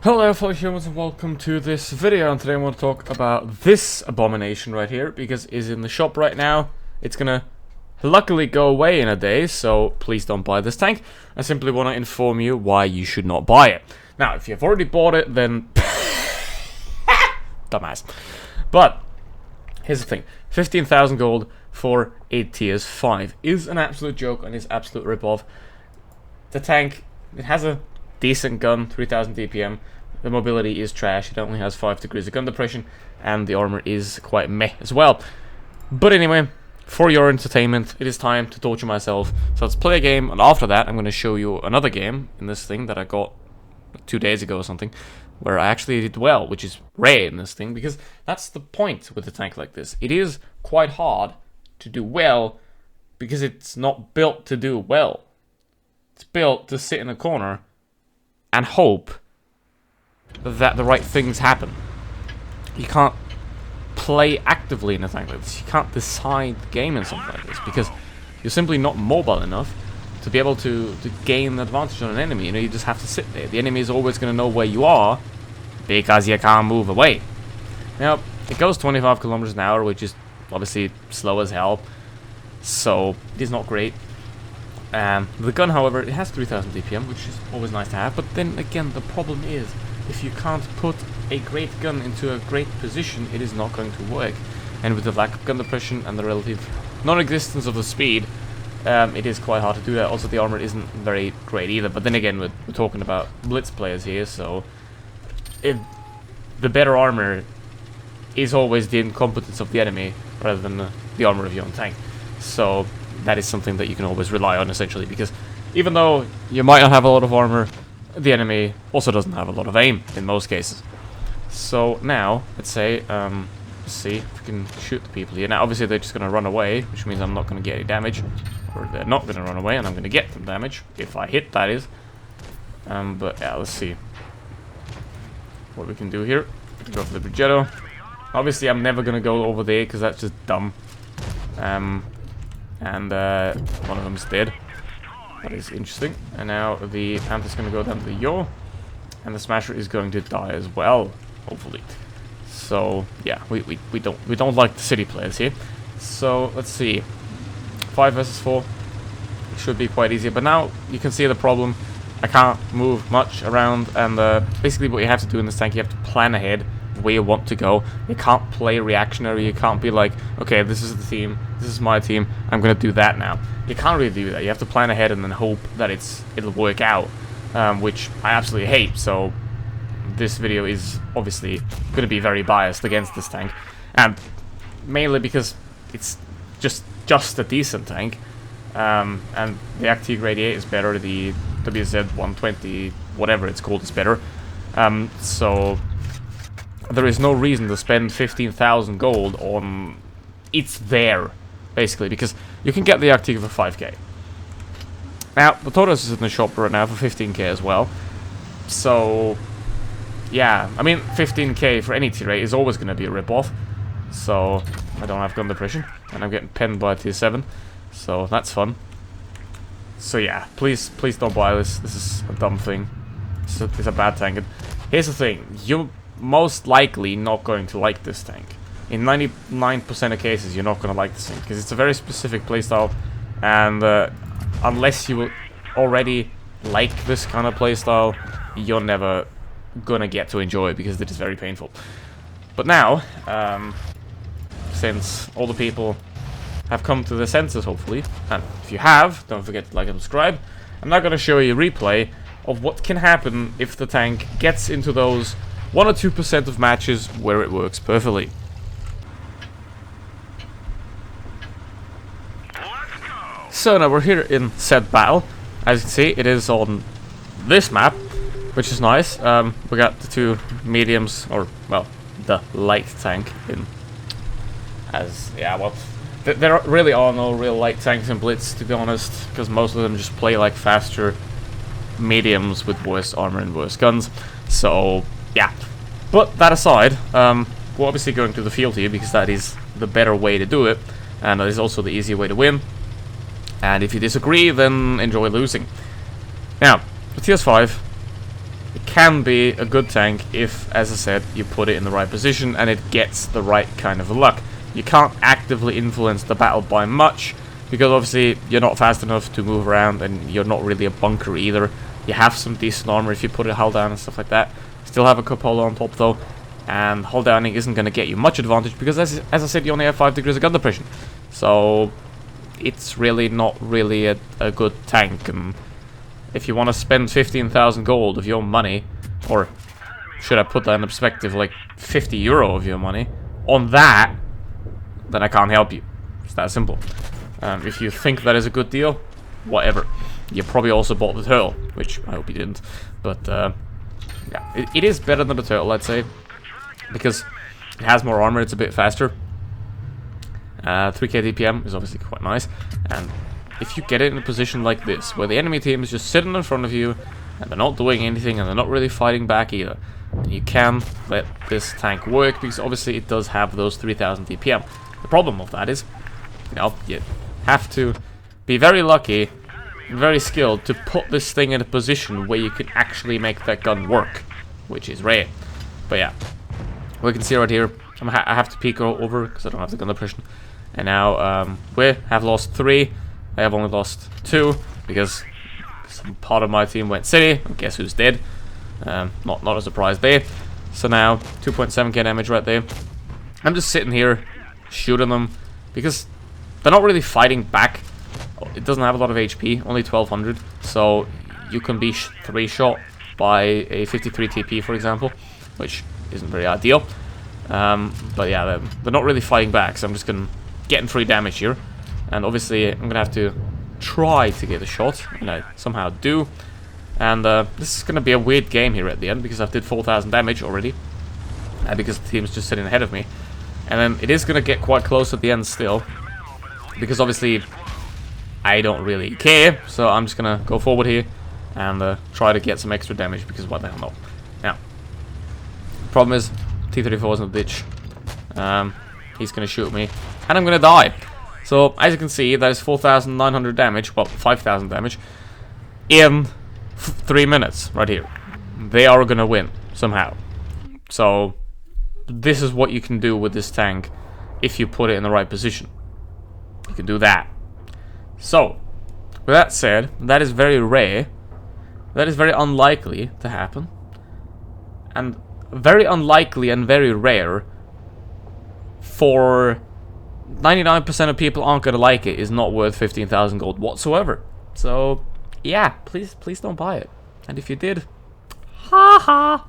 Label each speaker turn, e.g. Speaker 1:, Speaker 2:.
Speaker 1: Hello fellow humans and welcome to this video, and today I want to talk about this abomination right here because it's in the shop right now. It's gonna luckily go away in a day, so please don't buy this tank. I simply want to inform you why you should not buy it. Now, if you've already bought it, then dumbass. But here's the thing, 15,000 gold for a TS5 is an absolute joke and is absolute rip-off. The tank, it has a decent gun, 3000 DPM. The mobility is trash. It only has 5 degrees of gun depression, and the armor is quite meh as well. But anyway, for your entertainment, it is time to torture myself. So let's play a game, and after that, I'm going to show you another game in this thing that I got 2 days ago or something, where I actually did well, which is rare in this thing, because that's the point with a tank like this. It is quite hard to do well, because it's not built to do well. It's built to sit in a corner and hope that the right things happen. You can't play actively in a tank like this. You can't decide the game in something like this because you're simply not mobile enough to be able to gain an advantage on an enemy. You know, you just have to sit there. The enemy is always going to know where you are because you can't move away. Now, it goes 25 kilometers an hour, which is obviously slow as hell, so it is not great. The gun, however, it has 3000 DPM, which is always nice to have, but then again, the problem is, if you can't put a great gun into a great position, it is not going to work. And with the lack of gun depression and the relative non-existence of the speed, it is quite hard to do that. Also, the armor isn't very great either, but then again, we're talking about Blitz players here, so the better armor is always the incompetence of the enemy, rather than the armor of your own tank. So that is something that you can always rely on, essentially, because even though you might not have a lot of armor, the enemy also doesn't have a lot of aim in most cases. So now, let's say, let's see if we can shoot the people here. Now, obviously, they're just going to run away, which means I'm not going to get any damage, or they're not going to run away, and I'm going to get some damage, if I hit, that is. But yeah, let's see what we can do here. Go for the Brigetto. Obviously, I'm never going to go over there, because that's just dumb. And one of them's dead. That is interesting. And now the Panther's going to go down to the Yo, and the Smasher is going to die as well, hopefully. So yeah, we don't like the city players here. So let's see, 5 versus 4 should be quite easy. But now you can see the problem. I can't move much around, and basically what you have to do in this tank, you have to plan ahead where you want to go. You can't play reactionary. You can't be like, okay, this is the team, this is my team, I'm gonna do that now. You can't really do that. You have to plan ahead and then hope that it'll work out, which I absolutely hate. So this video is obviously gonna be very biased against this tank, and mainly because it's just a decent tank, and the Active Grade 8 is better, the WZ-120 whatever it's called is better, so there is no reason to spend 15,000 gold on it's there, basically, because you can get the Active for 5k. Now, the Taurus is in the shop right now for 15k as well. So, yeah, I mean, 15k for any tier 8 is always going to be a rip-off. So, I don't have gun depression, and I'm getting penned by a tier 7. So, that's fun. So, yeah, please don't buy this. This is a dumb thing. It's a bad tank. And here's the thing, you're most likely not going to like this tank. In 99% of cases, you're not going to like this tank, because it's a very specific playstyle, and unless you already like this kind of playstyle, you're never going to get to enjoy it, because it is very painful. But now, since all the people have come to their senses, hopefully, and if you have, don't forget to like and subscribe, I'm now going to show you a replay of what can happen if the tank gets into those 1 or 2% of matches where it works perfectly. So now we're here in said battle. As you can see, it is on this map, which is nice. We got the 2 mediums, or well, the light tank in. As yeah, well, there really are no real light tanks in Blitz, to be honest, because most of them just play like faster mediums with worse armor and worse guns. So yeah, but that aside, we're obviously going to the field here because that is the better way to do it, and that is also the easier way to win. And if you disagree, then enjoy losing. Now, the TS5, it can be a good tank if, as I said, you put it in the right position and it gets the right kind of luck. You can't actively influence the battle by much, because obviously you're not fast enough to move around, and you're not really a bunker either. You have some decent armor if you put a hull down and stuff like that. Still have a cupola on top though, and hull downing isn't going to get you much advantage, because as I said, you only have 5 degrees of gun depression. So it's really not really a good tank. And if you want to spend 15,000 gold of your money, or should I put that in perspective, like 50 euro of your money, on that, then I can't help you. It's that simple. If you think that is a good deal, whatever. You probably also bought the turtle, which I hope you didn't. But yeah, it is better than the turtle, I'd say, because it has more armor, it's a bit faster. 3k DPM is obviously quite nice, and if you get it in a position like this, where the enemy team is just sitting in front of you, and they're not doing anything, and they're not really fighting back either, you can let this tank work, because obviously it does have those 3000 DPM. The problem of that is, you know, you have to be very lucky and very skilled to put this thing in a position where you can actually make that gun work, which is rare. But yeah, we can see right here, I have to peek over because I don't have the gun depression. And now we have lost 3. I have only lost 2 because some part of my team went city. And guess who's dead? Not a surprise there. So now 2.7k damage right there. I'm just sitting here shooting them because they're not really fighting back. It doesn't have a lot of HP, only 1200. So you can be 3-shot by a 53 TP, for example, which isn't very ideal. But yeah, they're not really fighting back, so I'm just getting free damage here. And obviously, I'm gonna have to try to get a shot, and I somehow do. And this is gonna be a weird game here at the end, because I've did 4,000 damage already, because the team's just sitting ahead of me. And then it is gonna get quite close at the end still, because obviously I don't really care. So I'm just gonna go forward here and try to get some extra damage, because what the hell, no. Now, the problem is T-34 is in the ditch. He's gonna shoot me, and I'm gonna die. So as you can see, that is 4,900 damage, well, 5,000 damage in 3 minutes right here. They are gonna win somehow. So this is what you can do with this tank if you put it in the right position. You can do that. So with that said, that is very rare. That is very unlikely to happen, and very unlikely and very rare. For 99% of people aren't gonna like it, is not worth 15,000 gold whatsoever. So yeah, please don't buy it. And if you did, ha ha.